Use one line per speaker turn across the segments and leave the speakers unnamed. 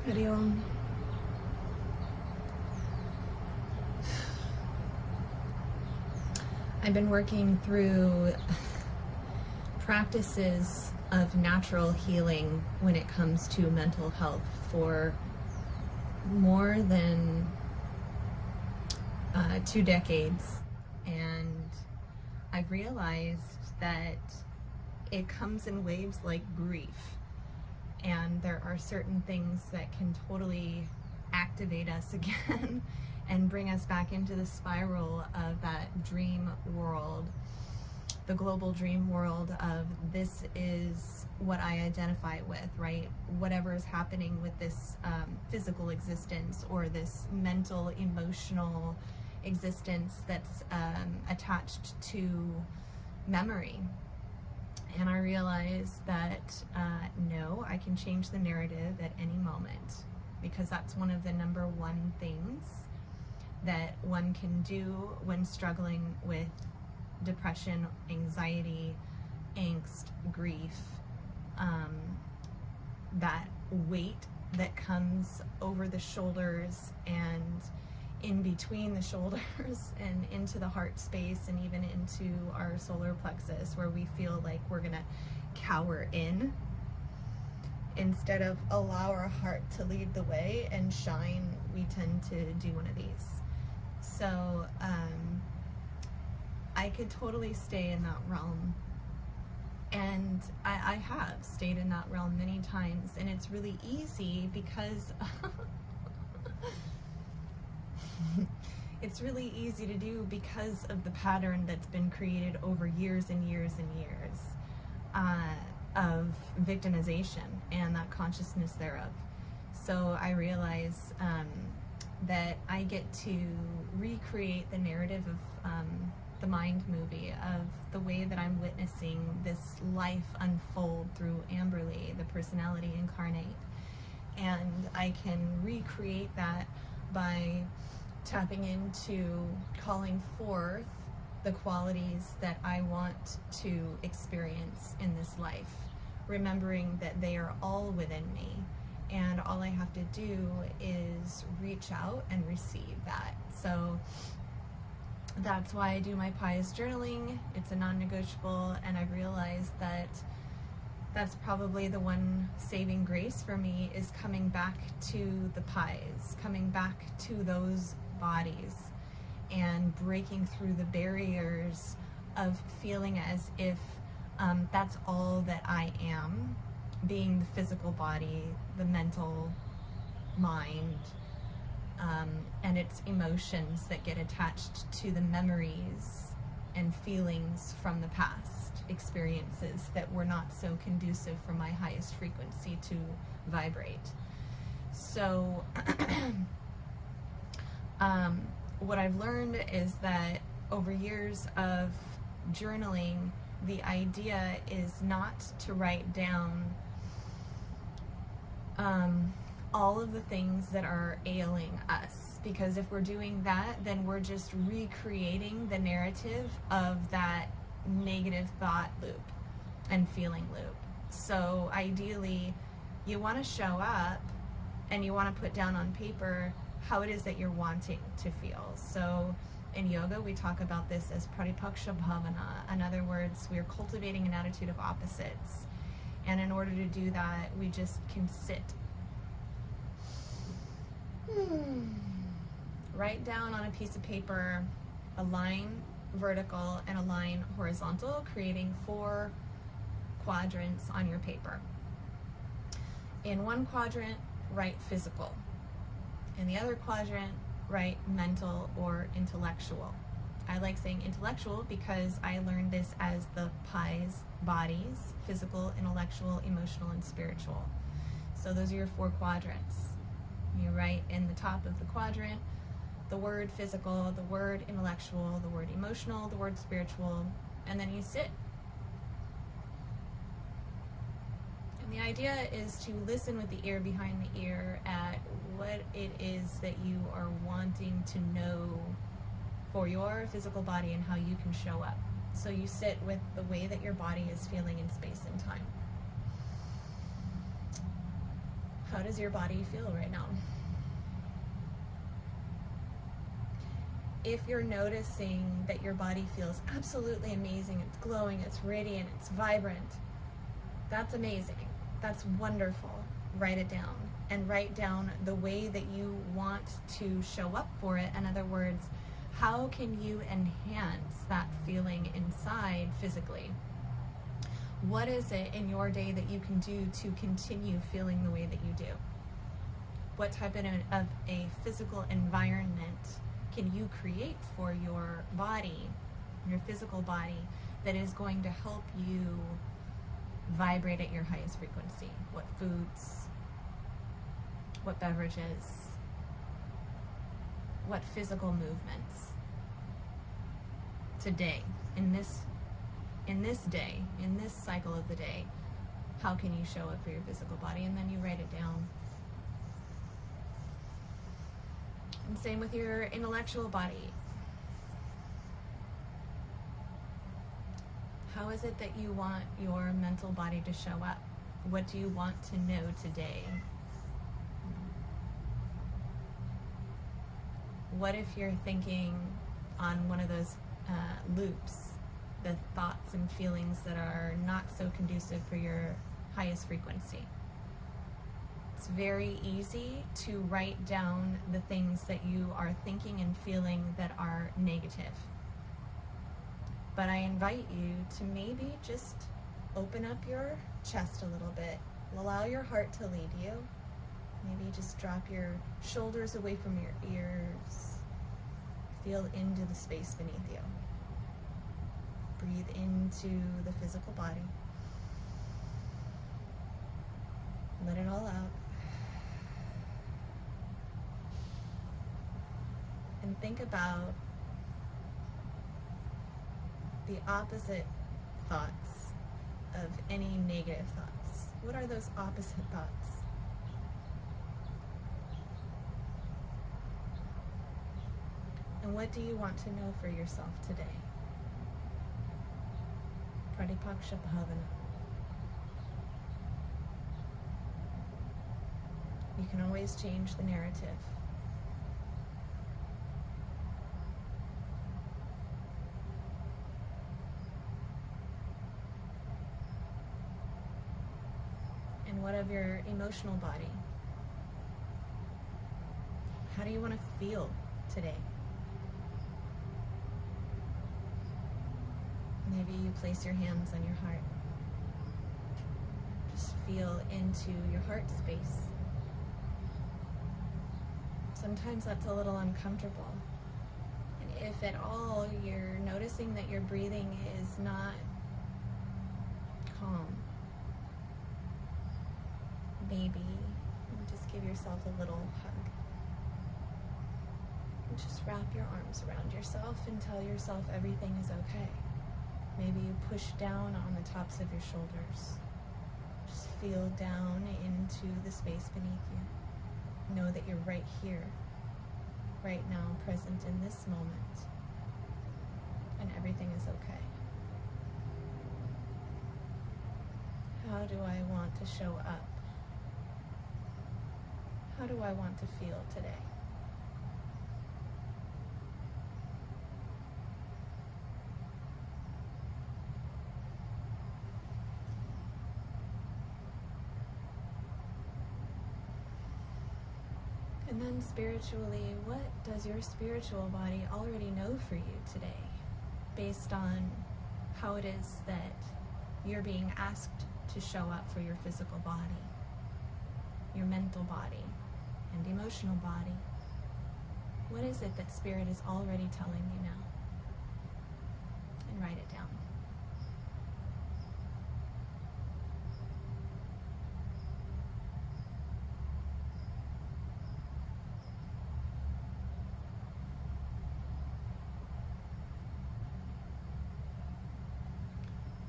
video. I've been working through practices of natural healing when it comes to mental health for more than 2 decades, and I've realized that it comes in waves like grief, and there are certain things that can totally activate us again and bring us back into the spiral of that dream world, the global dream world of this is what I identify with, right? Whatever is happening with this physical existence or this mental, emotional existence that's attached to memory. And I realized that no, I can change the narrative at any moment, because that's one of the number one things that one can do when struggling with depression, anxiety, angst, grief, that weight that comes over the shoulders and in between the shoulders and into the heart space and even into our solar plexus, where we feel like we're gonna cower in instead of allow our heart to lead the way and shine. We tend to do one of these. So I could totally stay in that realm, and I have stayed in that realm many times, and it's really easy because it's really easy to do because of the pattern that's been created over years and years and years of victimization and that consciousness thereof. So I realize that I get to recreate the narrative of the mind movie, of the way that I'm witnessing this life unfold through Amberly, the personality incarnate. And I can recreate that by tapping into calling forth the qualities that I want to experience in this life, remembering that they are all within me, and all I have to do is reach out and receive that. So that's why I do my pies journaling. It's a non-negotiable, and I've realized that that's probably the one saving grace for me, is coming back to the pies, coming back to those bodies and breaking through the barriers of feeling as if that's all that I am, being the physical body, the mental mind, and its emotions that get attached to the memories and feelings from the past, experiences that were not so conducive for my highest frequency to vibrate. So what I've learned is that over years of journaling, the idea is not to write down all of the things that are ailing us, because if we're doing that, then we're just recreating the narrative of that negative thought loop and feeling loop. So ideally, you want to show up and you want to put down on paper how it is that you're wanting to feel. So in yoga, we talk about this as Pratipaksha Bhavana. In other words, we're cultivating an attitude of opposites. And in order to do that, we just can sit. Write down on a piece of paper a line vertical and a line horizontal, creating 4 quadrants on your paper. In one quadrant, write physical. In the other quadrant, write mental or intellectual. I like saying intellectual because I learned this as the pies bodies: physical, intellectual, emotional, and spiritual. So those are your 4 quadrants. You write in the top of the quadrant the word physical, the word intellectual, the word emotional, the word spiritual, and then you sit. And the idea is to listen with the ear behind the ear at what it is that you are wanting to know for your physical body and how you can show up. So you sit with the way that your body is feeling in space and time. How does your body feel right now? If you're noticing that your body feels absolutely amazing, it's glowing, it's radiant, it's vibrant, that's amazing. That's wonderful. Write it down, and write down the way that you want to show up for it. In other words, how can you enhance that feeling inside physically? What is it in your day that you can do to continue feeling the way that you do? What type of a physical environment can you create for your body, your physical body, that is going to help you vibrate at your highest frequency? What foods, what beverages, what physical movements today, in this day, in this cycle of the day, how can you show up for your physical body? And then you write it down. And same with your intellectual body. How is it that you want your mental body to show up? What do you want to know today? What if you're thinking on one of those loops, the thoughts and feelings that are not so conducive for your highest frequency? It's very easy to write down the things that you are thinking and feeling that are negative. But I invite you to maybe just open up your chest a little bit. Allow your heart to lead you. Maybe just drop your shoulders away from your ears. Feel into the space beneath you. Breathe into the physical body. Let it all out. And think about the opposite thoughts of any negative thoughts. What are those opposite thoughts? And what do you want to know for yourself today? Pratipaksha Bhavana. You can always change the narrative. And what of your emotional body? How do you want to feel today? Maybe you place your hands on your heart. Just feel into your heart space. Sometimes that's a little uncomfortable. And if at all you're noticing that your breathing is not calm, maybe just give yourself a little hug. And just wrap your arms around yourself and tell yourself everything is okay. Maybe you push down on the tops of your shoulders. Just feel down into the space beneath you. Know that you're right here, right now, present in this moment, and everything is okay. How do I want to show up? How do I want to feel today? And then spiritually, what does your spiritual body already know for you today, based on how it is that you're being asked to show up for your physical body, your mental body, and emotional body? What is it that Spirit is already telling you now? And write it down.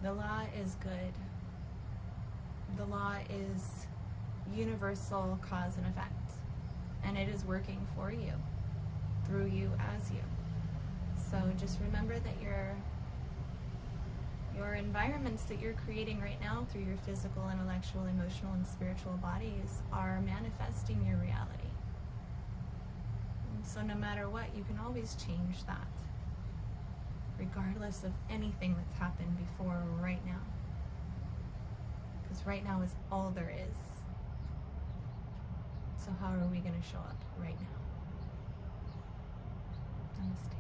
The law is good. The law is universal cause and effect. And it is working for you, through you, as you. So just remember that Your environments that you're creating right now through your physical, intellectual, emotional, and spiritual bodies are manifesting your reality. And so no matter what, you can always change that, regardless of anything that's happened before or right now. Because right now is all there is. So how are we going to show up right now? Namaste.